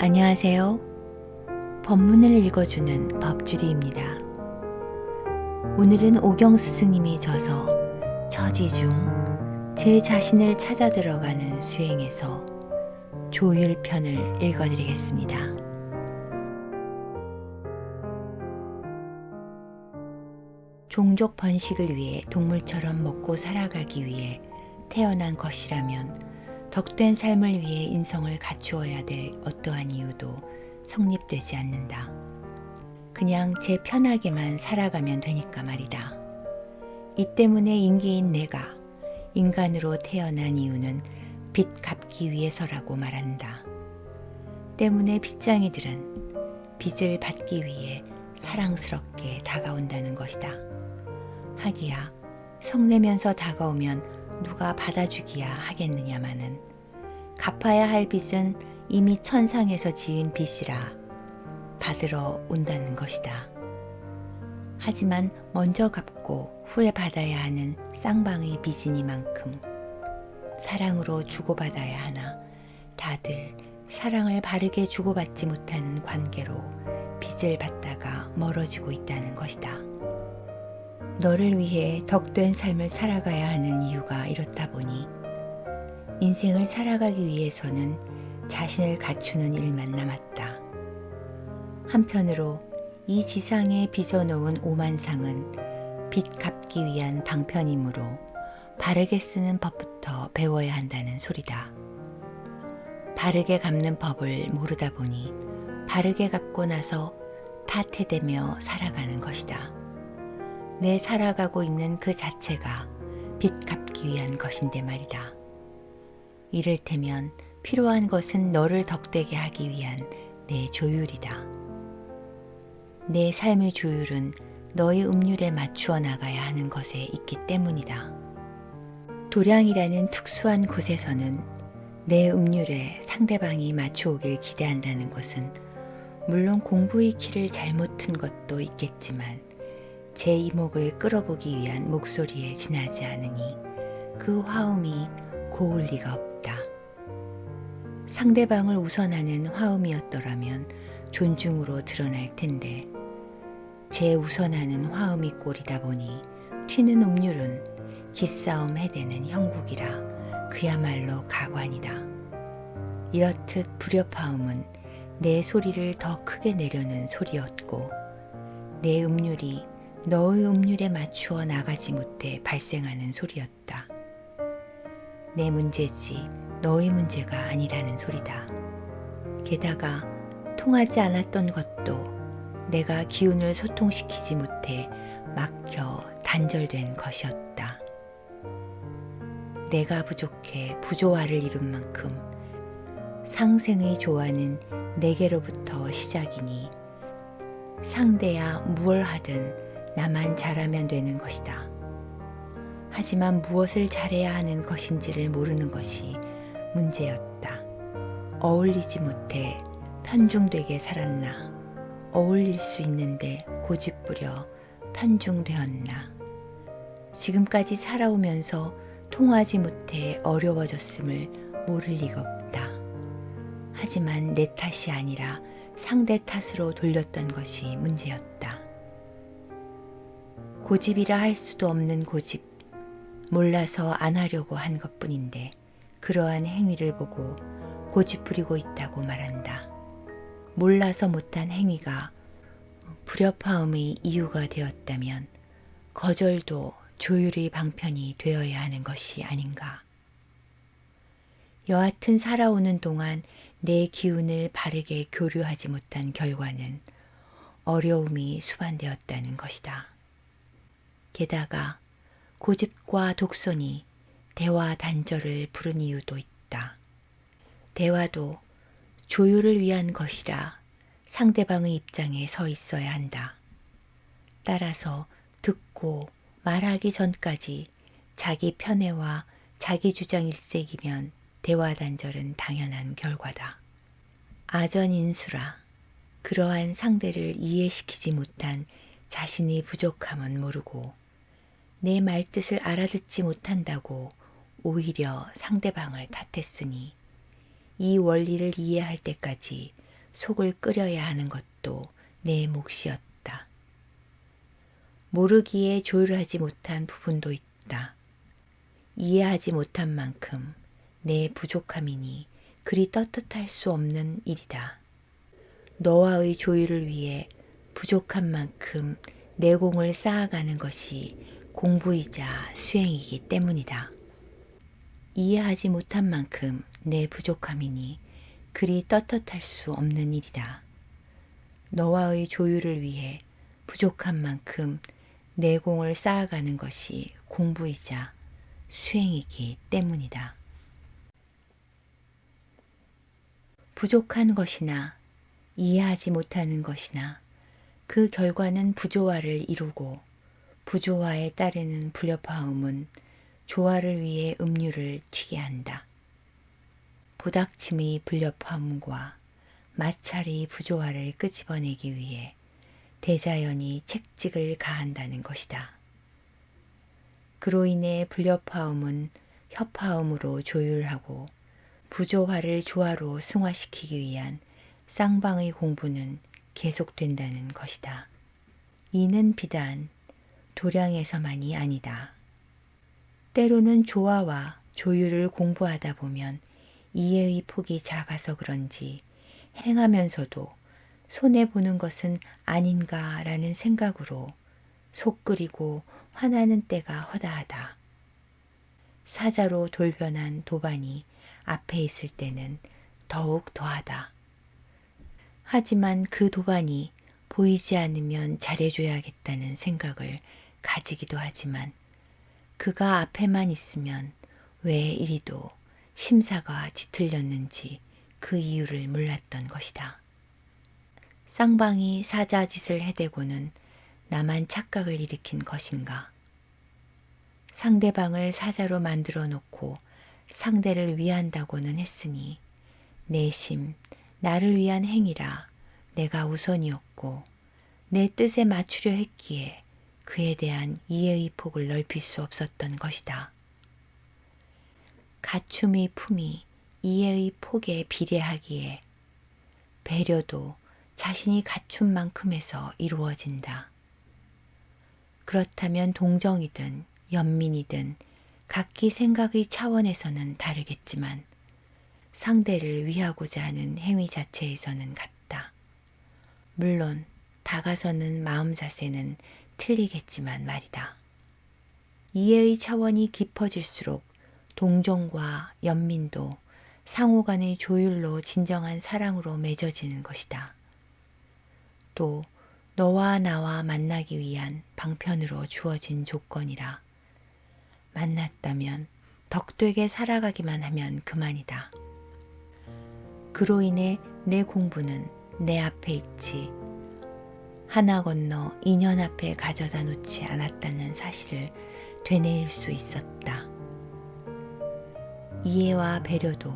안녕하세요. 법문을 읽어주는 법주리입니다. 오늘은 오경 스승님이 저서 처지중 제 자신을 찾아 들어가는 수행에서 조율편을 읽어드리겠습니다. 종족 번식을 위해 동물처럼 먹고 살아가기 위해 태어난 것이라면 덕된 삶을 위해 인성을 갖추어야 될 어떠한 이유도 성립되지 않는다. 그냥 제 편하게만 살아가면 되니까 말이다. 이 때문에 인기인 내가 인간으로 태어난 이유는 빚 갚기 위해서라고 말한다. 때문에 빚쟁이들은 빚을 받기 위해 사랑스럽게 다가온다는 것이다. 하기야 성내면서 다가오면 누가 받아주기야 하겠느냐마는 갚아야 할 빚은 이미 천상에서 지은 빚이라 받으러 온다는 것이다. 하지만 먼저 갚고 후에 받아야 하는 쌍방의 빚이니만큼 사랑으로 주고받아야 하나 다들 사랑을 바르게 주고받지 못하는 관계로 빚을 받다가 멀어지고 있다는 것이다. 너를 위해 덕된 삶을 살아가야 하는 이유가 이렇다 보니 인생을 살아가기 위해서는 자신을 갖추는 일만 남았다. 한편으로 이 지상에 빚어놓은 오만상은 빚 갚기 위한 방편이므로 바르게 쓰는 법부터 배워야 한다는 소리다. 바르게 갚는 법을 모르다 보니 바르게 갚고 나서 타태되며 살아가는 것이다. 내 살아가고 있는 그 자체가 빚 갚기 위한 것인데 말이다. 이를테면 필요한 것은 너를 덕되게 하기 위한 내 조율이다. 내 삶의 조율은 너의 음률에 맞추어 나가야 하는 것에 있기 때문이다. 도량이라는 특수한 곳에서는 내 음률에 상대방이 맞춰오길 기대한다는 것은 물론 공부의 키를 잘못 튼 것도 있겠지만 제 이목을 끌어보기 위한 목소리에 지나지 않으니 그 화음이 고울 리가 없다. 상대방을 우선하는 화음이었더라면 존중으로 드러날 텐데 제 우선하는 화음이 꼴이다 보니 튀는 음률은 기싸움 해대는 형국이라 그야말로 가관이다. 이렇듯 불협화음은 내 소리를 더 크게 내려는 소리였고 내 음률이 너의 음률에 맞추어 나가지 못해 발생하는 소리였다. 내 문제지 너의 문제가 아니라는 소리다. 게다가 통하지 않았던 것도 내가 기운을 소통시키지 못해 막혀 단절된 것이었다. 내가 부족해 부조화를 이룬 만큼 상생의 조화는 내게로부터 시작이니 상대야 무얼 하든 나만 잘하면 되는 것이다. 하지만 무엇을 잘해야 하는 것인지를 모르는 것이 문제였다. 어울리지 못해 편중되게 살았나? 어울릴 수 있는데 고집부려 편중되었나? 지금까지 살아오면서 통하지 못해 어려워졌음을 모를 리가 없다. 하지만 내 탓이 아니라 상대 탓으로 돌렸던 것이 문제였다. 고집이라 할 수도 없는 고집, 몰라서 안 하려고 한 것뿐인데 그러한 행위를 보고 고집 부리고 있다고 말한다. 몰라서 못한 행위가 불협화음의 이유가 되었다면 거절도 조율의 방편이 되어야 하는 것이 아닌가. 여하튼 살아오는 동안 내 기운을 바르게 교류하지 못한 결과는 어려움이 수반되었다는 것이다. 게다가 고집과 독선이 대화 단절을 부른 이유도 있다. 대화도 조율을 위한 것이라 상대방의 입장에 서 있어야 한다. 따라서 듣고 말하기 전까지 자기 편애와 자기 주장 일색이면 대화 단절은 당연한 결과다. 아전인수라 그러한 상대를 이해시키지 못한 자신의 부족함은 모르고 내 말뜻을 알아듣지 못한다고 오히려 상대방을 탓했으니 이 원리를 이해할 때까지 속을 끓여야 하는 것도 내 몫이었다. 모르기에 조율하지 못한 부분도 있다. 이해하지 못한 만큼 내 부족함이니 그리 떳떳할 수 없는 일이다. 너와의 조율을 위해 부족한 만큼 내공을 쌓아가는 것이 공부이자 수행이기 때문이다. 이해하지 못한 만큼 내 부족함이니 그리 떳떳할 수 없는 일이다. 너와의 조율을 위해 부족한 만큼 내공을 쌓아가는 것이 공부이자 수행이기 때문이다. 부족한 것이나 이해하지 못하는 것이나 그 결과는 부조화를 이루고 부조화에 따르는 불협화음은 조화를 위해 음류를 튀게 한다. 보닥침의 불협화음과 마찰의 부조화를 끄집어내기 위해 대자연이 책직을 가한다는 것이다. 그로 인해 불협화음은 협화음으로 조율하고 부조화를 조화로 승화시키기 위한 쌍방의 공부는 계속된다는 것이다. 이는 비단 도량에서만이 아니다. 때로는 조화와 조율을 공부하다 보면 이해의 폭이 작아서 그런지 행하면서도 손해보는 것은 아닌가라는 생각으로 속 끓이고 화나는 때가 허다하다. 사자로 돌변한 도반이 앞에 있을 때는 더욱 더하다. 하지만 그 도반이 보이지 않으면 잘해줘야겠다는 생각을 가지기도 하지만 그가 앞에만 있으면 왜 이리도 심사가 뒤틀렸는지 그 이유를 몰랐던 것이다. 쌍방이 사자 짓을 해대고는 나만 착각을 일으킨 것인가? 상대방을 사자로 만들어 놓고 상대를 위한다고는 했으니 내심 나를 위한 행위라 내가 우선이었고 내 뜻에 맞추려 했기에 그에 대한 이해의 폭을 넓힐 수 없었던 것이다. 갖춤의 품이 이해의 폭에 비례하기에 배려도 자신이 갖춘 만큼에서 이루어진다. 그렇다면 동정이든 연민이든 각기 생각의 차원에서는 다르겠지만 상대를 위하고자 하는 행위 자체에서는 같다. 물론 다가서는 마음 자세는 틀리겠지만 말이다. 이해의 차원이 깊어질수록 동정과 연민도 상호 간의 조율로 진정한 사랑으로 맺어지는 것이다. 또 너와 나와 만나기 위한 방편으로 주어진 조건이라 만났다면 덕되게 살아가기만 하면 그만이다. 그로 인해 내 공부는 내 앞에 있지 하나 건너 2년 앞에 가져다 놓지 않았다는 사실을 되뇌일 수 있었다. 이해와 배려도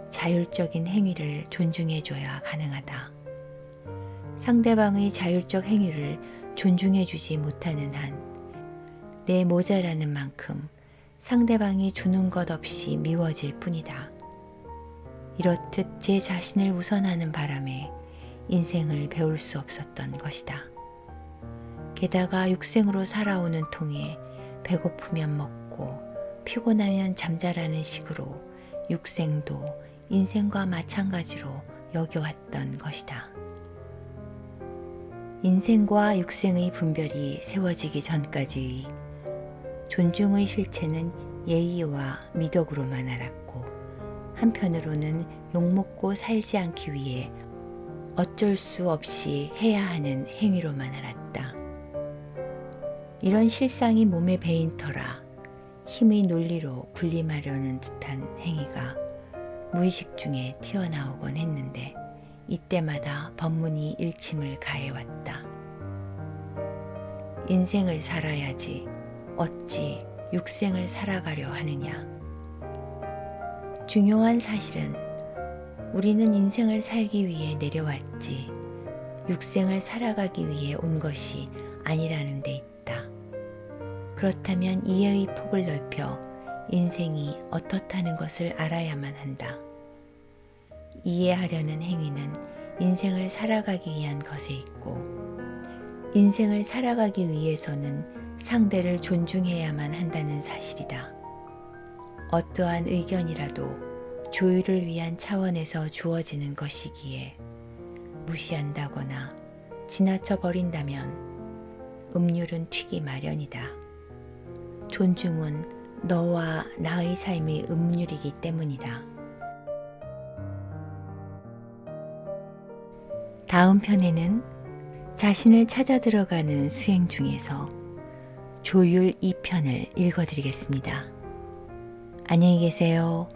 자율적인 행위를 존중해줘야 가능하다. 상대방의 자율적 행위를 존중해주지 못하는 한 내 모자라는 만큼 상대방이 주는 것 없이 미워질 뿐이다. 이렇듯 제 자신을 우선하는 바람에 인생을 배울 수 없었던 것이다. 게다가 육생으로 살아오는 통에 배고프면 먹고 피곤하면 잠자라는 식으로 육생도 인생과 마찬가지로 여겨왔던 것이다. 인생과 육생의 분별이 세워지기 전까지의 존중의 실체는 예의와 미덕으로만 알았고 한편으로는 욕먹고 살지 않기 위해 어쩔 수 없이 해야 하는 행위로만 알았다. 이런 실상이 몸에 배인 터라 힘의 논리로 군림하려는 듯한 행위가 무의식 중에 튀어나오곤 했는데 이때마다 법문이 일침을 가해왔다. 인생을 살아야지 어찌 육생을 살아가려 하느냐. 중요한 사실은 우리는 인생을 살기 위해 내려왔지 육생을 살아가기 위해 온 것이 아니라는 데 있다. 그렇다면 이해의 폭을 넓혀 인생이 어떻다는 것을 알아야만 한다. 이해하려는 행위는 인생을 살아가기 위한 것에 있고, 인생을 살아가기 위해서는 상대를 존중해야만 한다는 사실이다. 어떠한 의견이라도 조율을 위한 차원에서 주어지는 것이기에 무시한다거나 지나쳐 버린다면 음률은 튀기 마련이다. 존중은 너와 나의 삶의 음률이기 때문이다. 다음 편에는 자신을 찾아 들어가는 수행 중에서 조율 2편을 읽어드리겠습니다. 안녕히 계세요.